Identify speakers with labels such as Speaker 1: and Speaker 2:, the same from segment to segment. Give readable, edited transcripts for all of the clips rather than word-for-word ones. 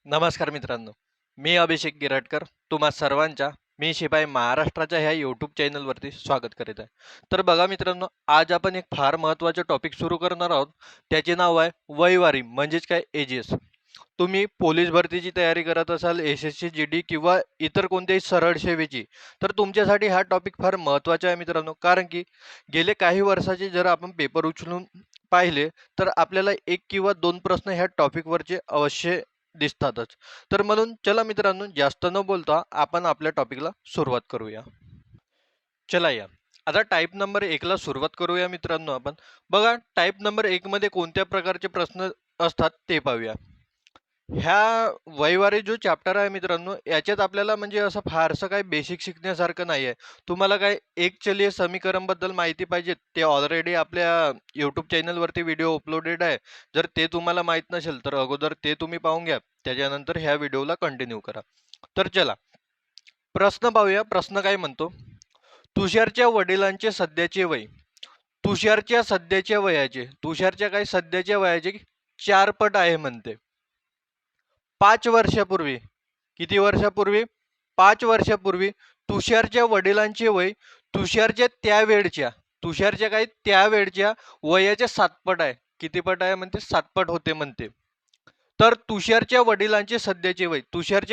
Speaker 1: नमस्कार मित्रांनो, मी अभिषेक गिरटकर तुम्हा सर्वांच्या मी शिपाई महाराष्ट्राच्या ह्या यूट्यूब चॅनलवरती स्वागत करीत आहे. तर बघा मित्रांनो, आज आपण एक फार महत्त्वाचे टॉपिक सुरू करणार आहोत. त्याचे नाव आहे वयवारी म्हणजेच काय एजीएस. तुम्ही पोलीस भरतीची तयारी करत असाल, एस-एस-सी, जी-डी किंवा इतर कोणत्याही सरळ सेवेची, तर तुमच्यासाठी हा टॉपिक फार महत्त्वाचा आहे मित्रांनो. कारण की गेले काही वर्षाचे जर आपण पेपर उचलून पाहिले तर आपल्याला एक किंवा दोन प्रश्न ह्या टॉपिकवरचे अवश्य दिसतातच. तर म्हणून चला मित्रांनो, जास्त न बोलता आपण आपल्या टॉपिकला सुरुवात करूया. चला या. आता टाईप नंबर 1 ला सुरुवात करूया मित्रांनो आपण. बघा टाईप नंबर 1 मध्ये कोणत्या प्रकारचे प्रश्न असतात ते पाहूया. ह्या वयवारी जो चॅप्टर आहे मित्रांनो, याच्यात आपल्याला म्हणजे असं फारसं काही बेसिक शिकण्यासारखं नाही आहे. तुम्हाला काय एक चलीय समीकरणबद्दल माहिती पाहिजे, ते ऑलरेडी आपल्या यूट्यूब चॅनलवरती व्हिडिओ अपलोडेड आहे. जर ते तुम्हाला माहीत नसेल तर अगोदर ते तुम्ही पाहून घ्या, त्याच्यानंतर ह्या व्हिडिओला कंटिन्यू करा. तर चला प्रश्न पाहूया. प्रश्न काय म्हणतो, तुषारच्या वडिलांचे सध्याचे वय तुषारच्या सध्याच्या वयाचे तुषारच्या काही सध्याच्या वयाचे 4 पट आहे म्हणते. 5 वर्षापूर्वी, किती वर्षापूर्वी? 5 वर्षापूर्वी तुषारच्या वडिलांचे वय तुषारच्या काही त्यावेळच्या वयाच्या 7 पट आहे. किती पट आहे म्हणते? 7 पट होते म्हणते. तर तुषारच्या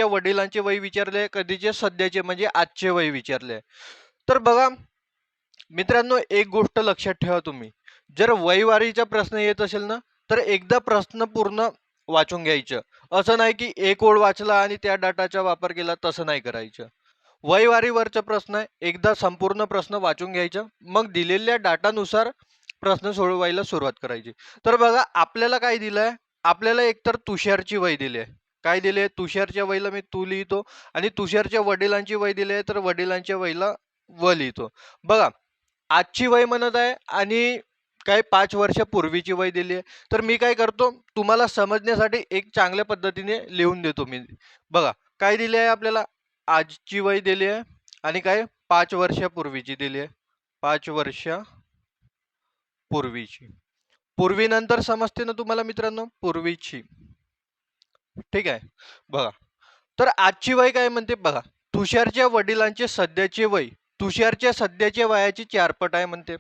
Speaker 1: वडिलांचे वय विचारले, कधीचे? सध्याचे म्हणजे आजचे वय विचारले. तर बघा मित्रांनो, एक गोष्ट लक्षात ठेवा तुम्ही, जर वयवारीचा प्रश्न येत असेल ना, तर एकदा प्रश्न पूर्ण वाचून घ्यायचं. असं नाही की एक ओळ वाचला आणि त्या डाटाचा वापर केला, तसं नाही करायचं. वयवारीवरचा प्रश्न आहे, एकदा संपूर्ण प्रश्न वाचून घ्यायचा, मग दिलेल्या डाटानुसार प्रश्न सोडवायला सुरुवात करायची. तर बघा आपल्याला काय दिलंय, आपल्याला एकतर तुषारची वय दिली आहे. काय दिले? तुषारच्या वयला मी तू लिहितो आणि तुषारच्या वडिलांची वय दिली आहे, तर वडिलांच्या वयला व लिहितो. बघा आजची वय म्हणत आहे आणि काय 5 वर्षापूर्वीची वय दिली आहे. तर मी काय करतो, तुम्हाला समजण्यासाठी एक चांगल्या पद्धतीने लिहून देतो मी. बघा काय दिले आहे आपल्याला, आजची वय दिली आहे आणि काय 5 वर्षापूर्वीची दिली आहे. 5 वर्षापूर्वीची. पूर्वी नंतर समजते ना तुम्हाला मित्रांनो, पूर्वीची. ठीक आहे. बघा तर आजची वय काय म्हणते बघा, तुषारच्या वडिलांचे सध्याचे वय तुषारच्या सध्याच्या वयाची 4 पट आहे म्हणते.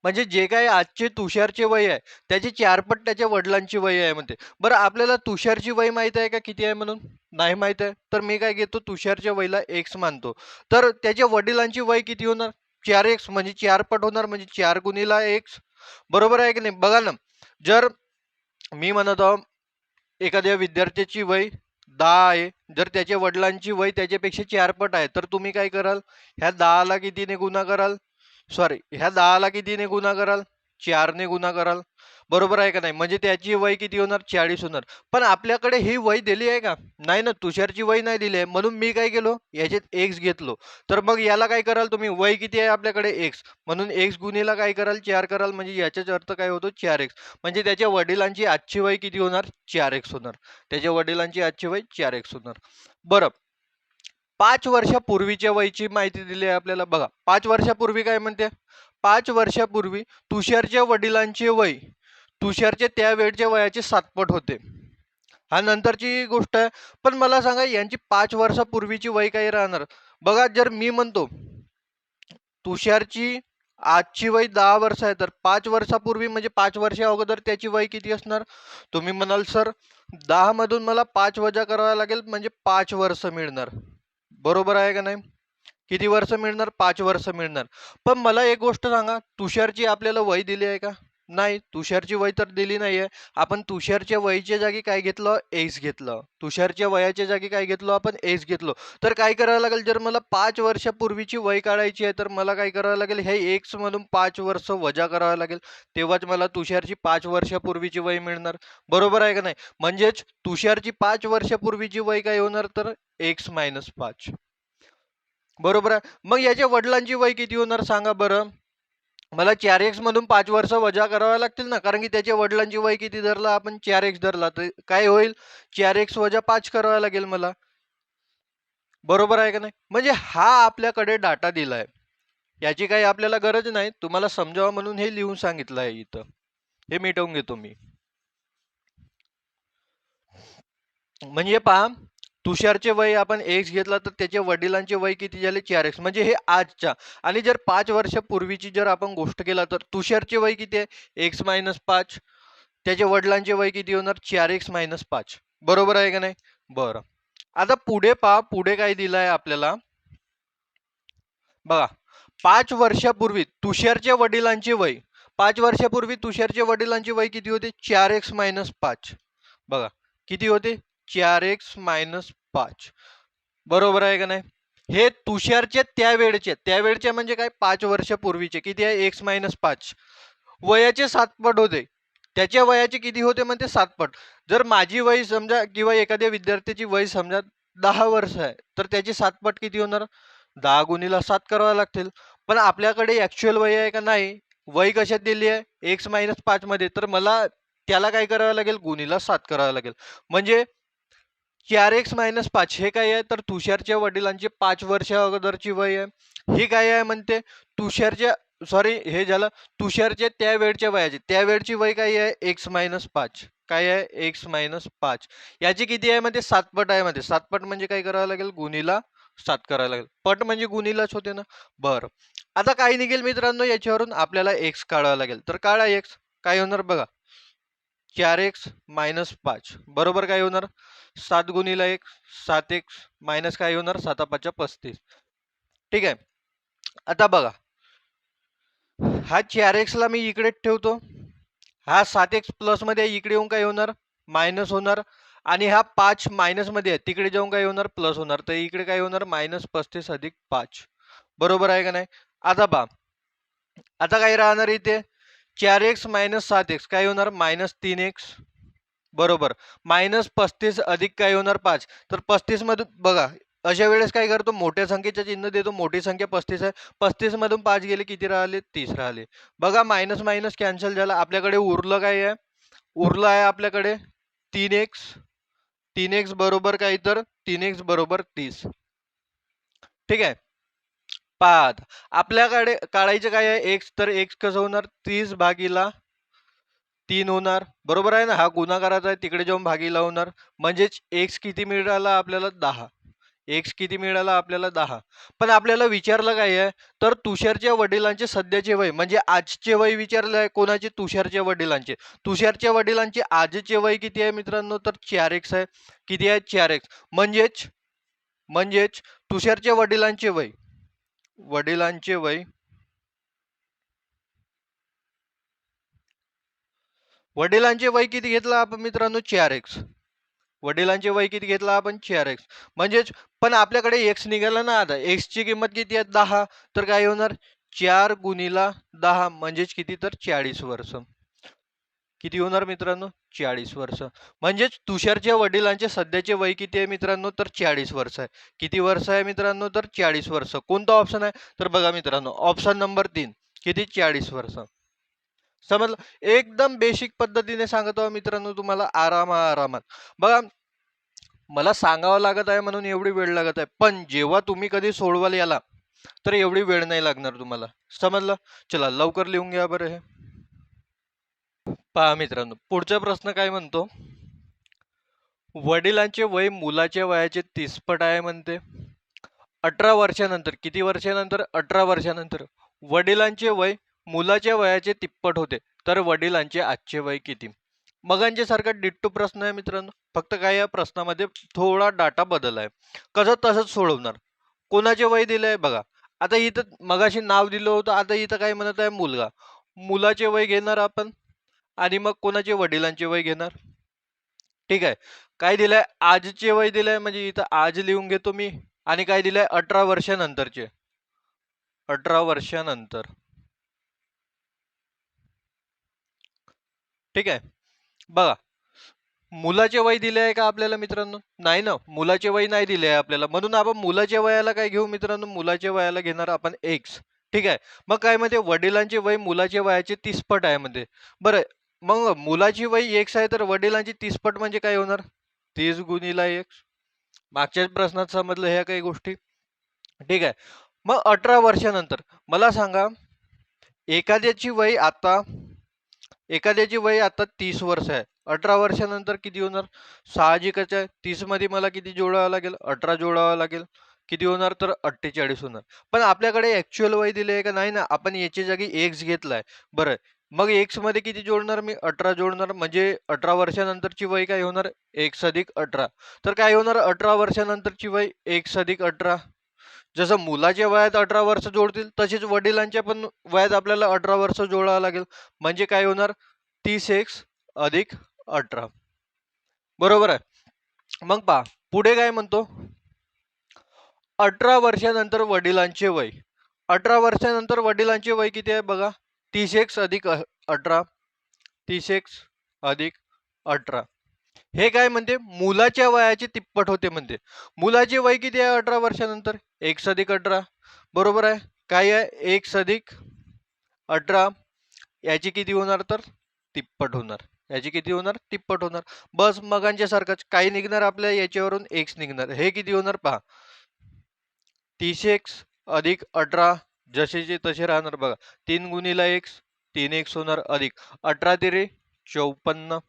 Speaker 1: म्हणजे जे काही आजचे तुषारचे वय आहे, त्याची 4 पट त्याच्या वडिलांची वय आहे म्हणते. बरं आपल्याला तुषारची वय माहित आहे का किती आहे म्हणून? नाही माहित आहे. तर मी काय घेतो, तुषारच्या वयला x मानतो. तर त्याच्या वडिलांची वय किती होणार? 4x म्हणजे 4 पट होणार, म्हणजे 4 गुणिला x. बरोबर आहे की नाही? बघा ना, जर मी म्हणत आहो एखाद्या विद्यार्थ्याची वय 10 आहे, जर त्याच्या वडिलांची वय त्याच्यापेक्षा 4 पट आहे, तर तुम्ही काय कराल? ह्या 10 ला कितीने गुणा कराल? ह्या 10 ला कितीने गुणा कराल? 4 ने गुणा कराल. बरोबर आहे का नाही? म्हणजे त्याची वय किती होणार? 40 होणार. पण आपल्याकडे ही वय दिली आहे का? नाही ना, तुषारची वय नाही दिली आहे. म्हणून मी काय केलो, याच्यात x घेतलो. तर मग याला काय कराल तुम्ही? वय किती आहे आपल्याकडे? x. म्हणून x गुणिला काय कराल? 4 कराल. म्हणजे याचाच अर्थ काय होतो? 4x. म्हणजे त्याच्या वडिलांची आजची वय किती होणार? 4x होणार. त्याच्या वडिलांची आजची वय 4x होणार. बरं 5 वर्षापूर्वीच्या वयची माहिती दिली आहे आपल्याला. बघा 5 वर्षापूर्वी काय म्हणते, 5 वर्षापूर्वी तुषारच्या वडिलांचे वय तुषारच्या त्या वेळच्या वयाचे 7 पट होते. हा नंतरची गोष्ट आहे. पण मला सांगा यांची 5 वर्षापूर्वीची वय काय राहणार? बघा जर मी म्हणतो तुषारची आजची वय 10 वर्ष आहे, तर 5 वर्षापूर्वी म्हणजे 5 वर्षा अगोदर त्याची वय किती असणार? तुम्ही म्हणाल सर 10 मधून मला 5 वजा करावा लागेल, म्हणजे 5 वर्ष मिळणार. बरोबर आहे का नाही? किती वर्ष मिळणार? 5 वर्ष मिळणार. पण मला एक गोष्ट सांगा, तुषारची आपल्याला वय दिली आहे का? नाही, तुषारची वय तर दिली नाहीये. आपण तुषारच्या वयच्या जागी काय घेतलं? एक्स घेतलं. तुषारच्या वयाच्या जागी काय घेतलं आपण? एक्स घेतलो. तर काय करावं लागेल, जर मला 5 वर्षापूर्वीची वय काढायची आहे, तर मला काय करावं लागेल? हे एक्स मधून 5 वर्ष वजा करावं लागेल. तेव्हाच मला तुषारची 5 वर्षापूर्वीची वय मिळणार. बरोबर आहे का नाही? म्हणजेच तुषारची 5 वर्षापूर्वीची वय काय होणार? तर एक्स मायनस 5. बरोबर आहे. मग याच्या वडिलांची वय किती होणार सांगा बरं? मला 4x मधून 5 वर्ष वजा करावे लागतील ना, कारण की त्याच्या वडिलांची वय किती धरला आपण? 4x धरला, तर काय होईल? 4x वजा 5 करावा लागेल मला. बरोबर आहे का नाही? म्हणजे हा आपल्याकडे डाटा दिलाय. याची काही आपल्याला गरज नाही, तुम्हाला समजावं म्हणून हे लिहून सांगितलं आहे इथं. हे मिटवून घेतो मी. म्हणजे पहा, तुषारचे वय आपण एक्स घेतला तर त्याच्या वडिलांचे वय किती झाले 4x, म्हणजे हे आजच्या. आणि जर 5 वर्षापूर्वीची जर आपण गोष्ट केला तर तुषारचे वय किती आहे x-5, त्याच्या वडिलांचे वय किती होणार 4x-5. बरोबर आहे का नाही? बरं, आता पुढे पहा, पुढे काय दिलंय आपल्याला बघा. 5 वर्षापूर्वी तुषारच्या वडिलांचे वय, 5 वर्षापूर्वी तुषारच्या वडिलांचे वय किती होते 4x-5. बघा किती होते 4x-5. बरोबर आहे का नाही? हे तुषारच्या त्यावेळचे म्हणजे काय 5 वर्षापूर्वीचे किती आहे x-5 वयाचे 7 पट होते. त्याच्या वयाचे किती होते म्हणते 7 पट. जर माझी वय समजा किंवा एखाद्या विद्यार्थ्याची वय समजा 10 वर्ष आहे तर त्याचे 7 पट किती होणार 10 गुणिले 7 करावे लागतील. पण आपल्याकडे ऍक्च्युअल वय आहे का नाही, वय कशात दिली आहे x-5 मध्ये, तर मला त्याला काय करावं लागेल गुणिले 7 करावं लागेल. म्हणजे 4x-5 हे काय आहे तर तुषारच्या वडिलांचे 5 वर्ष अगोदरची वय आहे. हे काय आहे म्हणते तुषारच्या सॉरी हे झालं तुषारच्या त्यावेळच्या वयाचे, त्यावेळची वय काय आहे x-5. काय आहे x-5 याची किती आहे म्हणते 7 पट आहे म्हणते. 7 पट म्हणजे काय करावं लागेल गुणिला 7 करावं लागेल. पट म्हणजे गुणिलाच होते ना. बरं, आता काय निघेल मित्रांनो याच्यावरून आपल्याला x काढावं लागेल. तर काढा x. काय होणार बघा 4x-5 बरोबर काय होणार 7 गुणिले 1 7x मायनस काय होणार 7-5 35. ठीक आहे. आता बघा हा 4x ला मी इकडे ठेवतो, हा 7x प्लस मध्ये इकडे येऊन काय होणार मायनस होणार, आणि हा 5 मायनस मध्ये आहे तिकडे जाऊन काय होणार प्लस होणार. तर इकडे काय होणार -35 अधिक 5. बरोबर आहे का नाही? आता पहा, आता काय राहणार इथे 4x - 7x काय होणार -3x. बरोबर, -35 अधिक काय होणार 5. तर 35 मधून बघा अशा वेळेस काय करतो मोठ्या संख्येचे चिन्ह देतो. मोठी संख्या 35 आहे, 35 मधून 5 गेले किती राहिले 30 राहिले. बघा मायनस मायनस कॅन्सल झाला. आपल्याकडे उरलं काय आहे, उरलं आहे आपल्याकडे 3x. 3x बरोबर काय तर 3x बरोबर 30. ठीक आहे. पाच आपल्याकडे काढायचं काय आहे x, तर x कसं होणार 30 भागीला 3 होणार. बरोबर आहे ना, हा गुणाकाराचा आहे तिकडे जाऊन भागीला होणार. म्हणजेच x किती मिळाला आपल्याला 10. x किती मिळाला आपल्याला 10. पण आपल्याला विचारलं काय आहे तर तुषारच्या वडिलांचे सध्याचे वय म्हणजे आजचे वय विचारलं आहे. कोणाचे तुषारच्या वडिलांचे. तुषारच्या वडिलांचे आजचे वय किती आहे मित्रांनो तर 4x आहे. किती आहे 4x. म्हणजेच तुषारच्या वडिलांचे वय वडिलांचे वय किती घेतलं आपण मित्रांनो 4x. वडिलांचे वय किती घेतला आपण 4x. म्हणजेच पण आपल्याकडे x निघाला ना. आता x ची किंमत किती आहे 10. तर काय होणार 4 गुणिला 10 म्हणजेच किती तर 40 वर्ष. किती होणार मित्रांनो 40 वर्ष. म्हणजेच तुषारच्या वडिलांचे सध्याचे वय किती आहे मित्रांनो तर 40 वर्ष आहे. किती वर्ष आहे मित्रांनो तर 40 वर्ष. कोणता ऑप्शन आहे तर बघा मित्रांनो ऑप्शन नंबर 3 किती 40 वर्ष. समजलं. एकदम बेसिक पद्धतीने सांगतो मित्रांनो तुम्हाला आरामात. बघा मला सांगावं लागत आहे म्हणून एवढी वेळ लागत आहे, पण जेव्हा तुम्ही कधी सोडवाल याला तर एवढी वेळ नाही लागणार तुम्हाला. समजलं. चला लवकर लिहून घ्या बरं हे. पहा मित्रांनो पुढचा प्रश्न काय म्हणतो, वडिलांचे वय मुलाच्या वयाचे 30 पट आहे म्हणते. 18 वर्षानंतर, किती वर्षानंतर 18 वर्षानंतर वडिलांचे वय मुलाच्या वयाचे तिप्पट होते, तर वडिलांचे आजचे वय किती. मगांच्या सारखा डिट्टो प्रश्न आहे मित्रांनो, फक्त काय या प्रश्नामध्ये थोडा डाटा बदल आहे. कसं तसंच सोडवणार. कोणाचे वय दिलंय बघा. आता इथं मगाशी नाव दिलं होतं, आता इथं काय म्हणत आहे मुलगा. मुलाचे वय घेणार आपण आणि मग कोणाचे वडिलांचे वय घेणार. ठीक आहे. काय दिलंय आजचे वय दिलंय म्हणजे इथं आज लिहून घेतो मी, आणि काय दिलंय 18 वर्षानंतरचे. 18 वर्षानंतर. ठीक आहे. बघा मुलाचे वय दिले आहे का आपल्याला मित्रांनो, नाही ना. मुलाचे वय नाही दिले आहे आपल्याला, म्हणून आपण मुलाच्या वयाला काय घेऊ मित्रांनो, मुलाच्या वयाला घेणार आपण x. ठीक आहे. मग काय म्हणते वडिलांचे वय मुलाच्या वयाचे 30 पट आहे म्हणते. बरं मग मुलाची वय x आहे तर वडिलांची 30 पट म्हणजे काय होणार 30 गुणिला x. मागच्याच प्रश्नात समजलं ह्या काही गोष्टी. ठीक आहे. मग 18 वर्षानंतर मला सांगा, एखाद्याची वय आता 30 वर्ष आहे 18 वर्षानंतर किती होणार? साहजिकच आहे, 30 मध्ये मला किती जोडावं लागेल? 18 जोडावं लागेल. किती होणार? तर 48 होणार. पण आपल्याकडे ऍक्च्युअल वय दिले आहे का नाही ना, आपण याच्या जागी एक्स घेतलाय. बरं, मग एक्स मध्ये किती जोडणार मी? 18 जोडणार, म्हणजे 18 वर्षानंतरची वय काय होणार? एक्स अधिक 18. तर काय होणार? 18 वर्षानंतरची वय एक्स अधिक 18. जसं मुलाच्या वयात 18 वर्ष जोडतील, तसेच वडिलांच्या पण वयात आपल्याला 18 वर्ष जोडावं लागेल. म्हणजे काय होणार? 30x अधिक 18. बरोबर आहे. मग पहा पुढे काय म्हणतो? 18 वर्षानंतर वडिलांचे वय. 18 वर्षानंतर वडिलांचे वय किती आहे बघा? 30x अधिक 18. 30x अधिक 18. हे काय म्हणते? मुलाच्या वयाचे तिप्पट होते म्हणते. मुलाचे वय किती आहे 18 वर्षानंतर? x अधिक 18. बरोबर आहे. काय आहे? x अधिक 18. याची किती होणार? तर तिप्पट होणार. याची किती होणार? तिप्पट होणार. बस मगांच्या सारखंच काही निघणार आपल्या याच्यावरून x निघणार. हे किती होणार पहा? 30x अधिक 18 जसेचे तसे राहणार बघा. 3 गुणिला x 3x होणार अधिक 18 तिरे 54.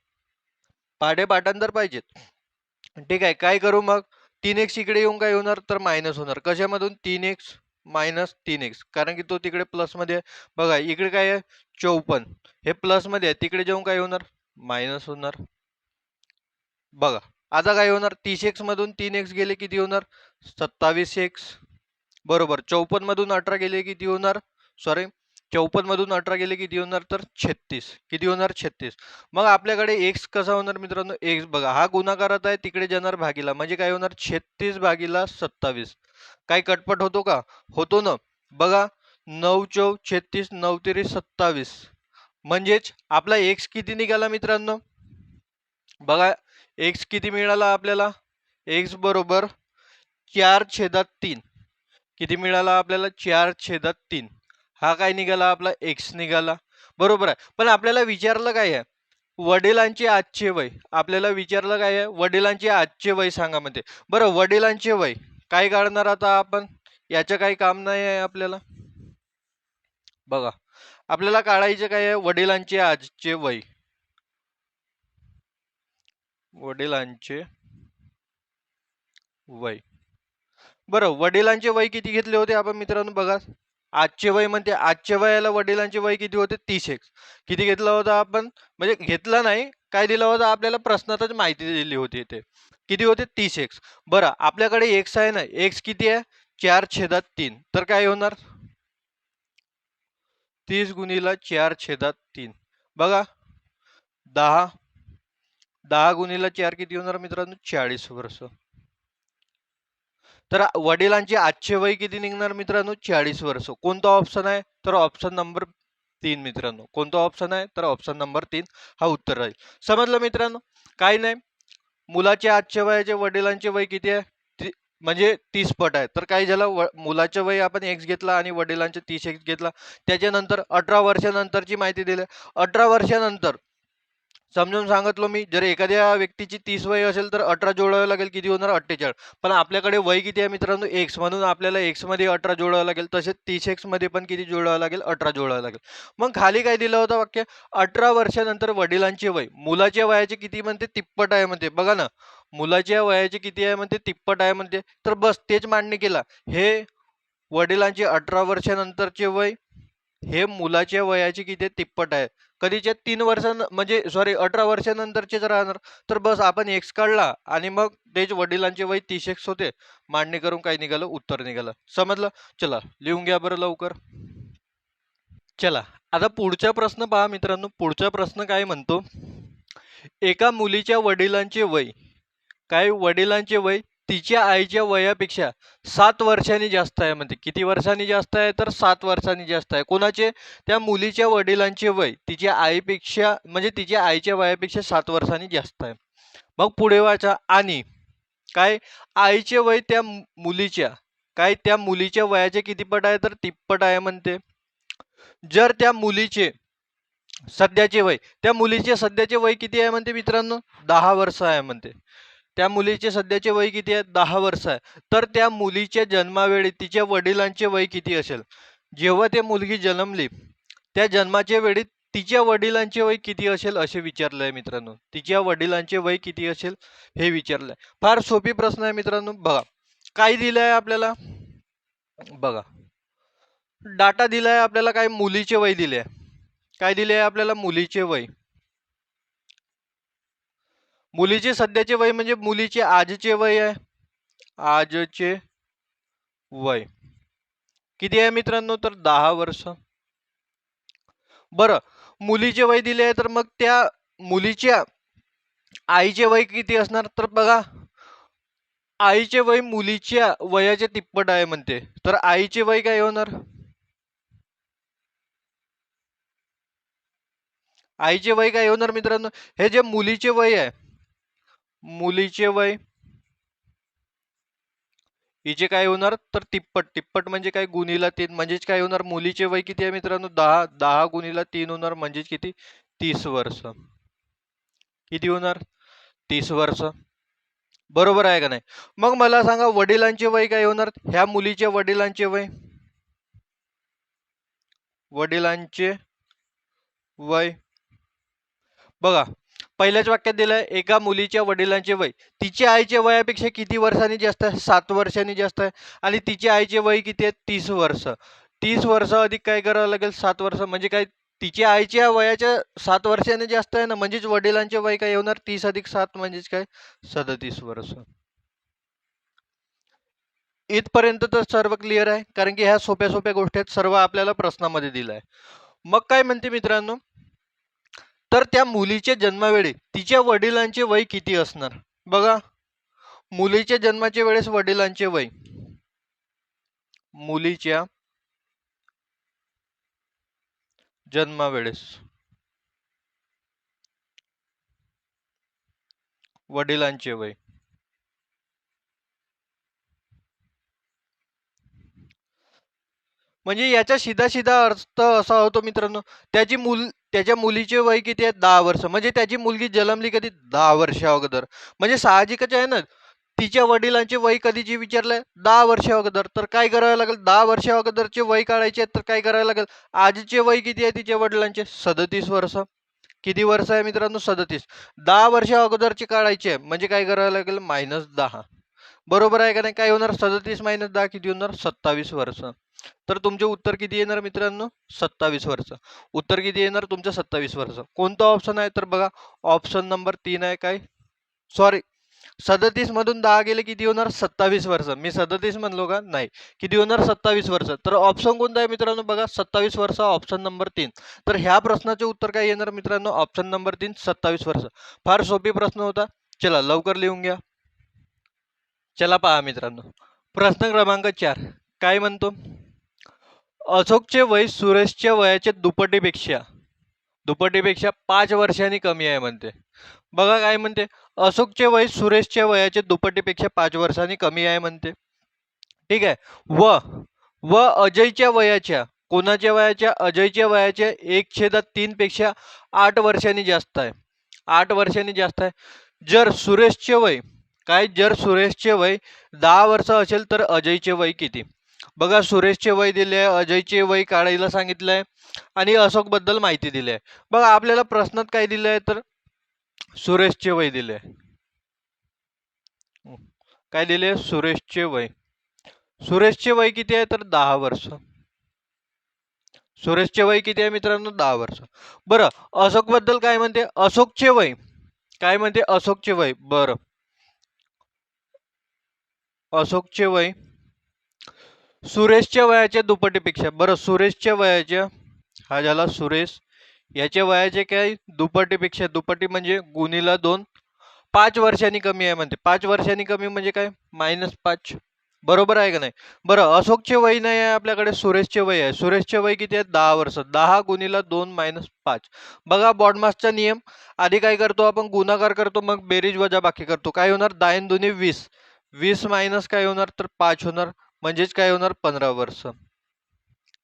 Speaker 1: पाढे पाठांतर पाहिजेत. ठीक आहे. काय करू मग? 3x इकडे येऊन काय होणार? तर मायनस होणार. कशामधून? 3x मायनस 3x, कारण की तो तिकडे प्लस मध्ये आहे. बघा इकडे काय आहे? 54. हे प्लस मध्ये आहे, तिकडे जाऊन काय होणार? मायनस होणार. बघा आता काय होणार? 30x मधून 3x गेले किती होणार? 27x. बरोबर. 54 मधून 18 गेले किती होणार? सॉरी, 54 मधून 18 गेले किती होणार? तर 36. किती होणार? 36. मग आपल्याकडे x कसा होणार मित्रांनो? x बघा हा गुणाकारात आहे, तिकडे जाणार भागीला, म्हणजे काय होणार? 36 भागीला 27. काय कटपट होतो का? होतो ना. बघा 9 चौ 36, 9 तिरी 27. म्हणजेच आपला x किती निघाला मित्रांनो? बघा x किती मिळाला आपल्याला? x बरोबर 4/3. किती मिळाला आपल्याला? 4/3. हा काय निघाला? आपला x निघाला. बरोबर आहे. पण आपल्याला विचारलं काय आहे? वडिलांचे आजचे वय. आपल्याला विचारलं काय आहे? वडिलांचे आजचे वय सांगा म्हणते. बरं, वडिलांचे वय काय काढणार आता आपण? याचं काही काम नाही आहे आपल्याला. बघा आपल्याला काढायचं काय आहे? वडिलांचे आजचे वय. वडिलांचे वय. बरं, वडिलांचे वय किती घेतले होते आपण मित्रांनो? बघा आजचे वय म्हणते, आजच्या वयाला वडिलांचे वय किती होते? 30x. किती घेतला होता आपण? म्हणजे घेतला नाही, काय दिला होता आपल्याला? प्रश्नातच माहिती दिली होती इथे. किती होते? 30x. बरं आपल्याकडे x आहे ना, x किती आहे? 4/3. तर काय होणार? 30 गुणिला 4/3. बघा 10. 10 गुणिला 4 किती होणार मित्रांनो? 40 वर्ष. तर वडिलांचे आजचे वय किती निघणार मित्रांनो? 40 वर्ष. कोणता ऑप्शन आहे? तर ऑप्शन नंबर 3 मित्रांनो. कोणता ऑप्शन आहे? तर ऑप्शन नंबर 3 हा उत्तर राहील. समजलं मित्रांनो? काही नाही, मुलाच्या आजच्या वयाचे वडिलांचे वय किती आहे? म्हणजे 30 पट आहे. तर काय झालं? मुलाच्या वय आपण x घेतला आणि वडिलांचे 30x घेतला. त्याच्यानंतर 18 वर्षानंतरची माहिती दिली. 18 वर्षानंतर समजून सांगितलं मी, जर एखाद्या व्यक्तीची 30 वय असेल तर 18 जोडावे लागेल. किती होणार? 48. पण आपल्याकडे वय किती आहे मित्रांनो? x, म्हणून आपल्याला x मध्ये 18 जोडावं लागेल. तसेच 30x मध्ये पण किती जोडावं लागेल? 18 जोडावं लागेल. मग खाली काय दिलं होतं वाक्य? 18 वर्षानंतर वडिलांचे वय मुलाच्या वयाचे किती म्हणते? तिप्पट आहे म्हणते. बघा ना, मुलाच्या वयाचे किती आहे म्हणते? तिप्पट आहे म्हणते. तर बस तेच मान्य केला. हे वडिलांचे 18 वर्षानंतरचे वय हे मुलाच्या वयाचे किती? तिप्पट आहे. कधीच्या? 3 वर्षां म्हणजे सॉरी 18 वर्षानंतरचेच राहणार. तर बस आपण x काढला आणि मग तेच वडिलांचे वय 30x होते. मांडणी करून काय निघालं? उत्तर निघालं. समजलं? चला लिहून घ्या बरं लवकर. चला आता पुढचा प्रश्न पहा मित्रांनो. पुढचा प्रश्न काय म्हणतो? एका मुलीच्या वडिलांचे वय, काय वडिलांचे वय तिच्या आईच्या वयापेक्षा 7 वर्षांनी जास्त आहे म्हणते. किती वर्षांनी जास्त आहे? तर 7 वर्षांनी जास्त आहे. कोणाचे? त्या मुलीच्या वडिलांचे वय तिच्या आईपेक्षा, म्हणजे तिच्या आईच्या वयापेक्षा 7 वर्षांनी जास्त आहे. मग पुढे वाचा. आणि काय आईचे वय त्या मुलीच्या, काय त्या मुलीच्या वयाचे किती पट आहे? तर तिप्पट आहे म्हणते. जर त्या मुलीचे सध्याचे वय, त्या मुलीचे सध्याचे वय किती आहे म्हणते मित्रांनो? 10 वर्ष आहे म्हणते. त्या मुलीचे सध्याचे वय किती आहे? 10 वर्ष आहे. तर त्या मुलीच्या जन्मावेळी तिच्या वडिलांचे वय किती असेल? जेव्हा ती मुलगी जन्मली त्या जन्माच्या वेळी तिच्या वडिलांचे वय किती असेल असे विचारलंय मित्रांनो. तिच्या वडिलांचे वय किती असेल हे विचारलंय. फार सोपी प्रश्न आहे मित्रांनो. बघा काय दिलंय आपल्याला, बघा डाटा दिलाय आपल्याला, काय मुलीचे वय दिले, काय दिले आपल्याला, मुलीचे वय. मुलीचे सध्याचे वय म्हणजे मुलीचे आजचे वय आहे, आजचे वय किती आहे मित्रांनो, तर 10 वर्ष. बरं मुलीचे वय दिले आहे, तर मग त्या मुलीच्या आईचे वय किती असणार, तर बघा आईचे वय मुलीच्या वयाचे तिप्पट आहे म्हणते, तर आईचे वय काय होणार, आईचे वय काय होणार मित्रांनो, हे जे मुलीचे वय आहे, मुलीचे वय हिचे काय होणार, तर तिप्पट. तिप्पट म्हणजे काय, गुणीला 3 म्हणजेच काय होणार, मुलीचे वय किती आहे मित्रांनो, 10. 10 गुणीला 3 होणार म्हणजेच किती, 30 वर्ष. किती होणार, 30 वर्ष. बरोबर आहे का नाही. मग मला सांगा वडिलांचे वय काय होणार, ह्या मुलीच्या वडिलांचे वय, वडिलांचे वय बघा पहिल्याच वाक्यात दिलंय, एका मुलीच्या वडिलांचे वय तिच्या आईच्या वयापेक्षा किती वर्षांनी जास्त आहे, 7 वर्षांनी जास्त आहे. आणि तिच्या आईचे वय किती आहे, 30 वर्ष. 30 वर्ष अधिक काय करावं लागेल, 7 वर्ष, म्हणजे काय तिच्या आईच्या वयाच्या 7 वर्षांनी जास्त आहे ना, म्हणजेच वडिलांचे वय काय होणार, 30 अधिक 7 म्हणजेच काय, 37 वर्ष. इथपर्यंत तर सर्व क्लिअर आहे, कारण की ह्या सोप्या सोप्या गोष्टी आहेत, सर्व आपल्याला प्रश्नामध्ये दिलं आहे. मग काय म्हणते मित्रांनो, तर त्या मुलीच्या जन्मावेळी तिच्या वडिलांचे वय किती असणार. बघा मुलीच्या जन्माच्या वेळेस वडिलांचे वय, मुलीच्या जन्मावेळेस वडिलांचे वय, म्हणजे याचा सीधा सीधा अर्थ असा होतो मित्रांनो, त्याच्या मुलीचे वय किती आहे, 10 वर्ष. म्हणजे त्याची मुलगी जन्मली कधी, 10 वर्ष अगोदर. म्हणजे साहजिकच आहे ना, तिच्या वडिलांचे वय कधीची विचारलंय, 10 वर्ष अगोदर. तर काय करावं लागेल, 10 वर्ष अगोदरचे वय काढायचे तर काय करावं लागेल, आजचे वय किती आहे तिच्या वडिलांचे, 37 वर्ष. किती वर्ष आहे मित्रांनो, 37. 10 वर्ष अगोदरचे काढायचे म्हणजे काय करावं लागेल, -10. बरोबर आहे का नाही. काय होणार, 37 - 10 किती होणार, 27 वर्ष. तर तुमचे उत्तर किती येणार मित्रांनो, 27 वर्ष. उत्तर किती येणार तुमचं, 27 वर्ष. कोणता ऑप्शन आहे, तर बघा ऑप्शन नंबर 3 आहे. काय, सॉरी 37 मधून 10 गेले किती होणार, 27 वर्ष. मी 37 म्हणलो का, नाही, किती होणार, 27 वर्ष. तर ऑप्शन कोणता आहे मित्रांनो, बघा 27 वर्ष, ऑप्शन नंबर 3. तर ह्या प्रश्नाचे उत्तर काय येणार मित्रांनो, ऑप्शन नंबर 3, 27 वर्ष. फार सोपी प्रश्न होता. चला लवकर लिहून घ्या. चला पहा मित्रांनो, प्रश्न क्रमांक 4 काय म्हणतो, अशोकचे वय सुरेशच्या वयाच्या दुपटीपेक्षा 5 वर्षांनी कमी आहे म्हणते. बघा काय म्हणते, अशोकचे वय सुरेशच्या वयाच्या दुपटीपेक्षा 5 वर्षांनी कमी आहे म्हणते. ठीक आहे. व अजयच्या वयाच्या, कोणाच्या वयाच्या, अजयच्या वयाच्या 1/3 पेक्षा 8 वर्षांनी जास्त आहे, 8 वर्षांनी जास्त आहे. जर सुरेशचे वय काय, जर सुरेशचे वय 10 वर्ष असेल तर अजयचे वय किती. बघा सुरेशचे वय दिले, अजयचे वय काढायला सांगितलंय आणि अशोक बद्दल माहिती दिली आहे. बघा आपल्याला प्रश्नात काय दिलंय, तर सुरेशचे वय दिले. काय दिले, सुरेशचे वय. सुरेशचे वय किती आहे, तर 10 वर्ष. सुरेशचे वय किती आहे मित्रांनो, 10 वर्ष. बरं अशोक बद्दल काय म्हणते, अशोकचे वय काय म्हणते, अशोकचे वय. बरं अशोकचे वय सुरेशच्या वयाच्या दुपटीपेक्षा, बरं सुरेशच्या वयाच्या, हा झाला सुरेश, याच्या वयाचे काय, दुपटीपेक्षा, दुपटी म्हणजे गुणीला 2, 5 वर्षांनी कमी आहे म्हणते. 5 वर्षांनी कमी म्हणजे काय, -5. बरोबर आहे का नाही. बरं अशोकचे वय नाही आहे आपल्याकडे, सुरेशचे वय आहे. सुरेशचे वय किती आहे, 10 वर्ष. 10 गुणीला 2 -5. बघा बॉडमासचा नियम, आधी काय करतो आपण, गुणाकार करतो, मग बेरीज वजा बाकी करतो. काय होणार, 10 दुनी 20, 20 मायनस काय होणार, तर 5 होणार, म्हणजेच काय होणार, 15 वर्ष.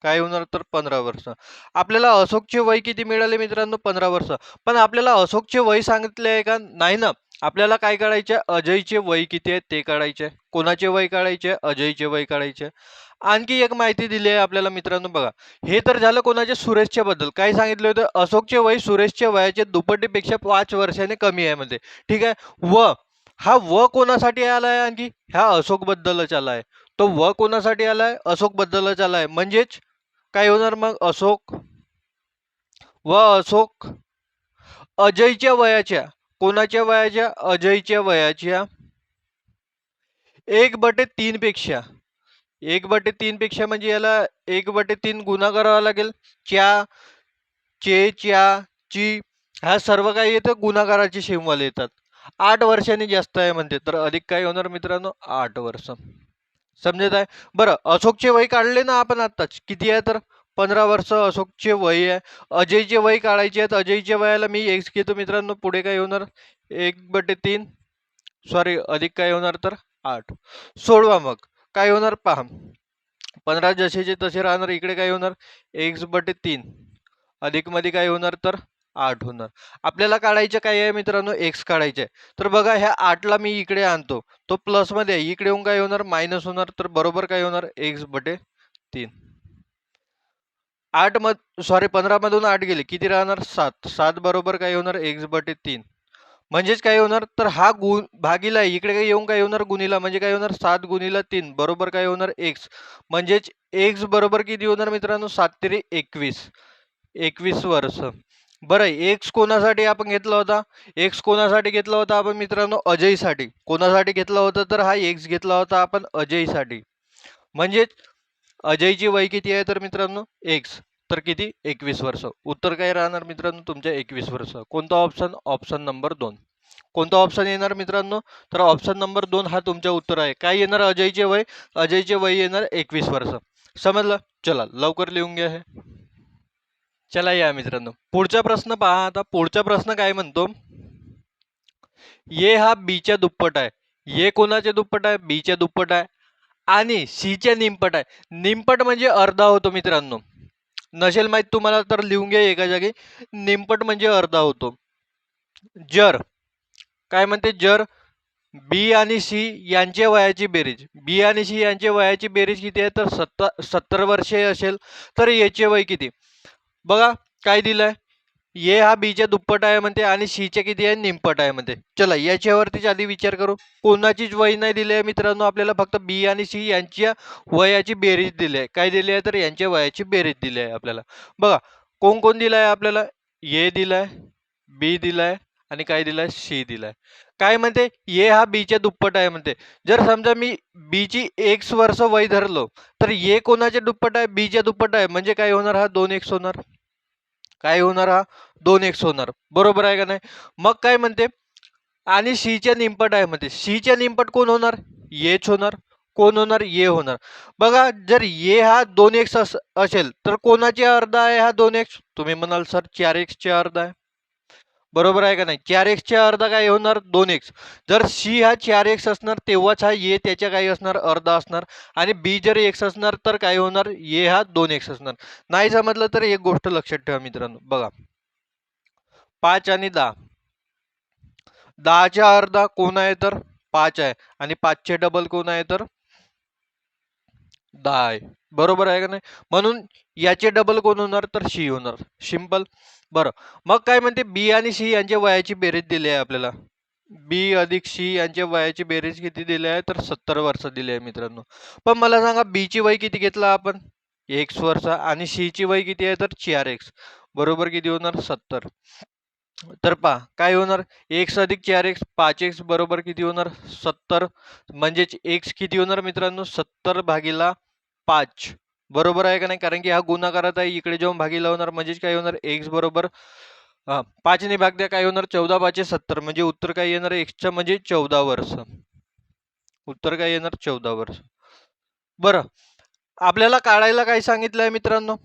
Speaker 1: काय होणार, तर 15 वर्ष. आपल्याला अशोकचे वय किती मिळाले मित्रांनो, 15 वर्ष. पण आपल्याला अशोकचे वय सांगितले आहे का, नाही ना. आपल्याला काय काढायचे, अजयचे वय किती आहे ते काढायचे. कोणाचे वय काढायचे, अजयचे वय काढायचे. आणखी एक माहिती दिली आहे आपल्याला मित्रांनो बघा. हे तर झालं कोणाच्या सुरेशच्या बद्दल. काय सांगितलं होतं, अशोकचे वय सुरेशच्या वयाच्या दुप्पटीपेक्षा 5 वर्षाने कमी आहे म्हणजे. ठीक आहे. हा व कोणासाठी आलाय, आणखी ह्या अशोक बद्दलच आलाय. तो व कोणासाठी आलाय, अशोक बद्दलच आलाय. म्हणजेच काय होणार मग, अशोक अजयच्या वयाच्या, कोणाच्या वयाच्या, अजयच्या वयाच्या 1/3 पेक्षा, 1/3 पेक्षा म्हणजे याला 1/3 गुन्हा करावा लागेल. च्या, च्या, ची, ह्या सर्व काही येतं गुन्हागाराचे शेमवाले येतात. 8 वर्षांनी जास्त आहे म्हणते, तर अधिक काय होणार मित्रांनो, 8 वर्ष. समजत आहे. बरं, अशोकचे वय काढले ना आपण आत्ताच, किती आहे तर 15 वर्ष अशोकचे वय आहे. अजयचे वय काढायचे आहेत. अजयच्या वयाला मी एक्स घेतो मित्रांनो. पुढे काय होणार, 1/3, सॉरी अधिक काय होणार तर 8. सोडवा मग काय होणार पहा. 15 जसेचे तसे राहणार. इकडे काय होणार, x/3 अधिक मध्ये काय होणार तर 8 होणार. आपल्याला काढायचं काय आहे मित्रांनो, एक्स काढायचे आहे. तर बघा ह्या 8ला मी इकडे आणतो, तो प्लस मध्ये आहे. इकडे येऊन काय होणार, मायनस होणार. तर बरोबर काय होणार, x/3. 15 मधून 8 गेले, किती राहणार, 7. 7 बरोबर काय होणार, x/3. म्हणजेच काय होणार तर हा गुण भागीला आहे. इकडे काय येऊन काय होणार, गुणिला. म्हणजे काय होणार, 7 गुणिला 3 बरोबर काय होणार, x. म्हणजेच x बरोबर किती होणार मित्रांनो, 7×3 21. 21 वर्ष. बरं, एक्स कोणासाठी आपण घेतला होता, एक्स कोणासाठी घेतला होता आपण मित्रांनो, अजयसाठी. कोणासाठी घेतला होता तर हा एक्स घेतला होता आपण अजयसाठी. म्हणजेच अजयची वय किती आहे तर मित्रांनो, एक्स. तर किती, 21 वर्ष. उत्तर काय राहणार मित्रांनो तुमच्या, 21 वर्ष. कोणता ऑप्शन, ऑप्शन नंबर 2. कोणता ऑप्शन येणार मित्रांनो, तर ऑप्शन नंबर 2 हा तुमचा उत्तर आहे. काय येणार, अजयचे वय येणार 21 वर्ष. समजलं. चला लवकर लिहून घ्या हे. चला या मित्रांनो, पुढचा प्रश्न पहा. आता पुढचा प्रश्न काय म्हणतो, ये हा बीच्या दुप्पट आहे. ये कोणाच्या दुप्पट आहे, बीच्या दुप्पट आहे. आणि सीच्या निमपट आहे. निमपट म्हणजे अर्धा होतो मित्रांनो. नसेल माहीत तुम्हाला तर लिहून घ्या एका जागी. निमपट म्हणजे अर्धा होतो. जर काय म्हणते, जर बी आणि सी यांच्या वयाची बेरीज, बी आणि सी यांच्या वयाची बेरीज किती आहे तर 70 वर्षे असेल, तर याचे वय किती. बघा काय दिलंय, ए हा बीच्या दुप्पट आहे म्हणते आणि सीच्या किती आहे, निमपट आहे म्हणते. चला याच्यावरतीच आधी विचार करू. कोणाचीच वय नाही दिली आहे मित्रांनो आपल्याला, फक्त बी आणि सी यांच्या वयाची बेरीज दिली आहे. काय दिली आहे तर यांच्या वयाची बेरीज दिली आहे आपल्याला. बघा कोण कोण दिलाय आपल्याला, ए दिलाय, बी दिलाय आणि काय दिलाय, सी दिलाय. काय म्हणते, ए हा बीच्या दुप्पट आहे म्हणते. जर समजा मी बीची x वर्ष वय धरलो, तर ए कोणाच्या दुप्पट आहे, बीच्या दुप्पट आहे. म्हणजे काय होणार, हा 2x होणार. काय होणार, हा 2x होणार. बरोबर आहे का नाही. मग काय म्हणते, आणि सीच्या निमपट आहे म्हणते. सीच्या निमपट कोण होणार, एच होणार. कोण होणार, ए होणार. बघा जर ए हा 2x असेल तर कोणाचे अर्धा आहे हा 2x, तुम्ही म्हणाल सर 4x चे अर्धा आहे. बरोबर आहे का नाही. 4x च्या अर्धा काय होणार, 2x. जर सी हा 4x असणार तेव्हाच हा ए त्याच्या काही असणार, अर्धा असणार. आणि बी जर x असणार तर काय होणार, ए हा 2x असणार. नाही समजलं तर एक गोष्ट लक्षात ठेवा मित्रांनो. बघा 5 आणि 10, 10च्या अर्धा कोण आहे तर 5 आहे. आणि 5चे डबल कोण आहे तर 10 आहे. बरोबर आहे का नाही. म्हणून याचे डबल कोण होणार तर सी होणार. सिंपल. बरं, मग काय म्हणते, बी आणि सी यांच्या वयाची बेरीज दिली आहे आपल्याला. बी अधिक सी यांच्या वयाची बेरीज किती दिली आहे तर 70 वर्ष दिली आहे मित्रांनो. पण मला सांगा, बी ची वय किती घेतला आपण, x वर्ष. आणि सी ची वय किती आहे तर 4x. बरोबर किती होणार, 70. तर पहा काय होणार, x अधिक 4x 5x बरोबर किती होणार, 70. म्हणजेच x किती होणार मित्रांनो, 70/5. बरोबर आहे का नाही. कारण की हा गुणाकारात आहे, इकडे जेव्हा भागीला होणार म्हणजेच काय होणार, x बरोबर 5 ने भाग द्या, काय होणार 14×5 = 70. म्हणजे उत्तर काय येणार, x म्हणजे 14 वर्ष. उत्तर काय येणार, 14 वर्ष. बरं, आपल्याला काढायला काय सांगितलंय मित्रांनो,